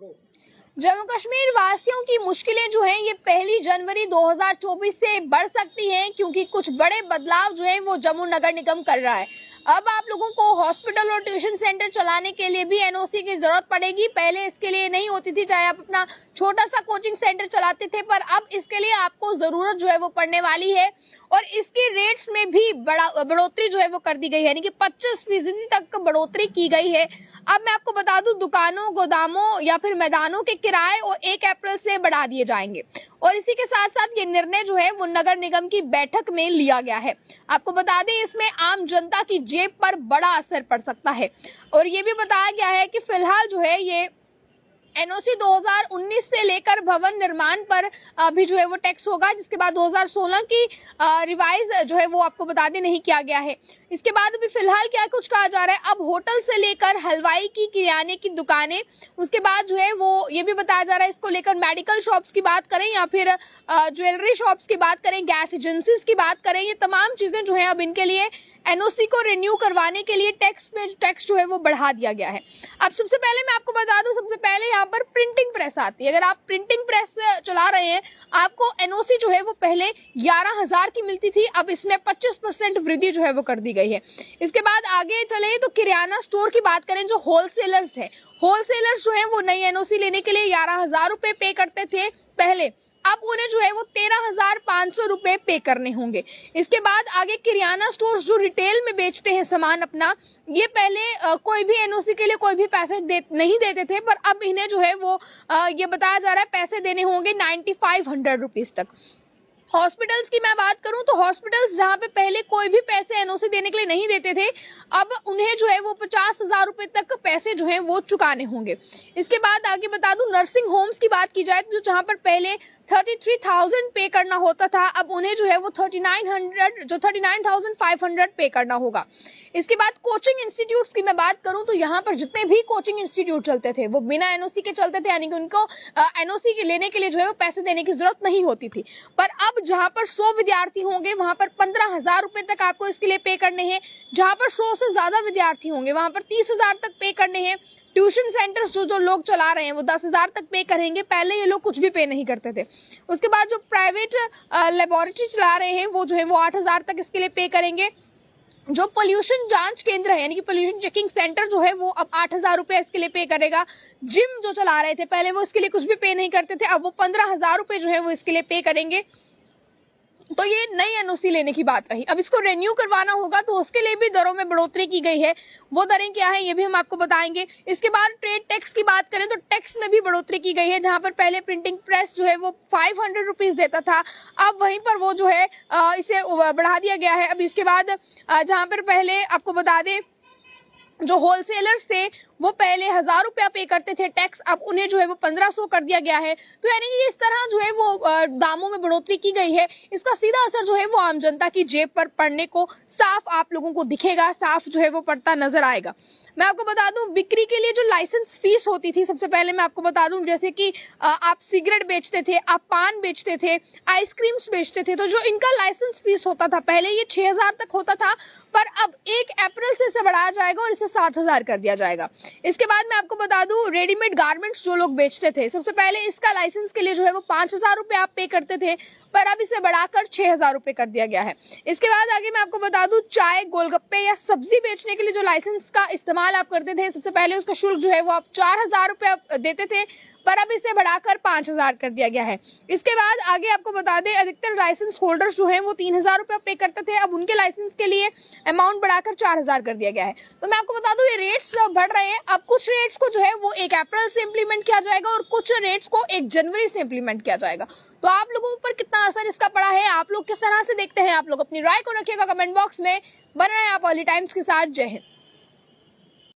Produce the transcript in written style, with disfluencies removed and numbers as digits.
जम्मू कश्मीर वासियों की मुश्किलें जो हैं ये 1 जनवरी 2024 से बढ़ सकती हैं, क्योंकि कुछ बड़े बदलाव जो हैं वो जम्मू नगर निगम कर रहा है। अब आप लोगों को हॉस्पिटल और ट्यूशन सेंटर चलाने के लिए भी एनओसी की जरूरत पड़ेगी। पहले इसके लिए नहीं होती थी, चाहे आप अपना छोटा सा कोचिंग सेंटर चलाते थे, पर अब इसके लिए आपको जरूरत जो है वो पड़ने वाली है। और इसके रेट्स में भी बढ़ोतरी जो है वो कर दी गई है, यानी कि 25% तक बढ़ोतरी की गई है। अब मैं आपको बता दूं, दुकानों, गोदामों या फिर मैदानों के किराए और 1 अप्रैल से बढ़ा दिए जाएंगे। और इसी के साथ साथ ये निर्णय जो है वो नगर निगम की बैठक में लिया गया है। आपको बता दें, इसमें आम जनता की जेब पर बड़ा असर पड़ सकता है। और ये भी बताया गया है कि फिलहाल जो है ये एनओसी 2019 से लेकर भवन निर्माण पर अभी जो है वो टैक्स होगा, जिसके बाद 2016 की रिवाइज जो है वो आपको बता दें नहीं किया गया है। इसके बाद अभी फिलहाल क्या कुछ कहा जा रहा है, अब होटल से लेकर हलवाई की, किराने की दुकानें, उसके बाद जो है वो ये भी बताया जा रहा है, इसको लेकर मेडिकल शॉप्स की बात करें या फिर ज्वेलरी शॉप्स की बात करें, गैस एजेंसीज की बात करें, ये तमाम चीजें जो है अब इनके लिए एनओसी को रिन्यू करवाने के लिए टैक्स जो है वो बढ़ा दिया गया है। अब सबसे पहले मैं आपको बता दूं, सबसे पहले यहाँ पर प्रिंटिंग प्रेस आती है। अगर आप प्रिंटिंग प्रेस चला रहे हैं, आपको एनओसी जो है वो पहले 11,000 की मिलती थी, अब इसमें 25% वृद्धि जो है वो कर दी गई है। इसके बाद आगे चले तो किराना स्टोर की बात करें, जो होलसेलर्स है, होलसेलर्स जो है वो नई एनओसी लेने के लिए 11,000 रुपए पे करते थे पहले, अब उन्हें जो है वो 13,500 रुपए पे करने होंगे। इसके बाद आगे किराना स्टोर्स जो रिटेल में बेचते हैं सामान अपना, ये पहले कोई भी एनओसी के लिए कोई भी पैसे नहीं देते थे, पर अब इन्हें जो है वो ये बताया जा रहा है पैसे देने होंगे 9,500 रुपीज तक। हॉस्पिटल्स की मैं बात करूं तो हॉस्पिटल्स जहां पे पहले कोई भी पैसे एनओसी देने के लिए नहीं देते थे, अब उन्हें जो है वो 50,000 रुपए तक पैसे जो है वो चुकाने होंगे। इसके बाद आगे बता दूं, नर्सिंग होम्स की बात की जाए तो जहां पर पहले 33,000 पे करना होता था, अब उन्हें जो है वो 39,500 पे करना होगा। इसके बाद कोचिंग इंस्टीट्यूट्स की मैं बात करूं तो यहाँ पर जितने भी कोचिंग इंस्टीट्यूट चलते थे वो बिना एनओसी के चलते थे, यानी कि उनको एनओसी लेने के लिए जो है वो पैसे देने की जरूरत नहीं होती थी। पर अब जहां पर 100 विद्यार्थी होंगे वहां पर 15,000 रुपए तक आपको इसके लिए पे करने हैं। जहां पर 100 से ज्यादा विद्यार्थी होंगे वहां पर 30,000 तक पे करने हैं। ट्यूशन सेंटर्स जो लोग चला रहे हैं वो 10,000 तक पे करेंगे, पहले ये लोग कुछ भी पे नहीं करते थे। उसके बाद जो प्राइवेट लेबोरेटरी चला रहे हैं वो जो है वो 8,000 तक इसके लिए पे करेंगे। जो पोल्यूशन जांच केंद्र है, यानी कि पोल्यूशन चेकिंग सेंटर जो है वो अब 8,000 रुपए इसके लिए पे करेगा। जिम जो चला रहे थे पहले वो इसके लिए कुछ भी पे नहीं करते थे, अब वो 15,000 रुपए जो है वो इसके लिए पे करेंगे। तो ये नई एनओसी लेने की बात रही। अब इसको रिन्यू करवाना होगा तो उसके लिए भी दरों में बढ़ोतरी की गई है। वो दरें क्या है ये भी हम आपको बताएंगे। इसके बाद ट्रेड टैक्स की बात करें तो टैक्स में भी बढ़ोतरी की गई है। जहां पर पहले प्रिंटिंग प्रेस जो है वो 500 रुपीज देता था, अब वहीं पर वो जो है इसे बढ़ा दिया गया है। अब इसके बाद जहां पर पहले आपको बता दें, जो होलसेलर्स थे वो पहले 1,000 रुपया पे करते थे टैक्स, अब उन्हें जो है वो 1,500 कर दिया गया है। तो यानी कि इस तरह जो है वो दामों में बढ़ोतरी की गई है। इसका सीधा असर जो है वो आम जनता की जेब पर पड़ने को साफ आप लोगों को दिखेगा, साफ जो है वो पड़ता नजर आएगा। मैं आपको बता दूं, बिक्री के लिए जो लाइसेंस फीस होती थी, सबसे पहले मैं आपको बता दूं, जैसे कि आप सिगरेट बेचते थे, आप पान बेचते थे, आइसक्रीम्स बेचते थे, तो जो इनका लाइसेंस फीस होता था पहले ये 6,000 तक होता था, पर अब 1 अप्रैल से इसे बढ़ाया जाएगा और इसे 7,000 कर दिया जाएगा। इसके बाद मैं आपको बता दूं, रेडीमेड गारमेंट्स जो लोग बेचते थे, सबसे पहले इसका लाइसेंस के लिए जो है वो 5,000 रुपए आप पे करते थे, पर अब इसे बढ़ाकर 6,000 रुपए कर दिया गया है। इसके बाद आगे मैं आपको बता दूं, चाय, गोलगप्पे या सब्जी बेचने के लिए जो लाइसेंस का इस्तेमाल आप करते थे, सबसे पहले उसका शुल्क जो है वो आप 4,000 रुपए देते थे, पर अब इसे बढ़ाकर 5,000 कर दिया गया है। इसके बाद आगे आपको बता दें, अधिकतर लाइसेंस होल्डर्स जो है वो 3,000 रुपए पे करते थे, अब उनके लाइसेंस के लिए अमाउंट बढ़ाकर 4,000 कर दिया गया है। तो मैं आपको बता दूं, ये रेट्स बढ़ रहे हैं। अब कुछ रेट्स को जो है वो 1 अप्रैल से इंप्लीमेंट किया जाएगा और कुछ रेट्स को 1 जनवरी से इंप्लीमेंट किया जाएगा। तो आप लोगों पर कितना असर इसका पड़ा है, आप लोग किस तरह से देखते हैं, आप लोग अपनी राय को रखिएगा कमेंट बॉक्स में। बने रहें आप ऑली टाइम्स के साथ। जय हिंद।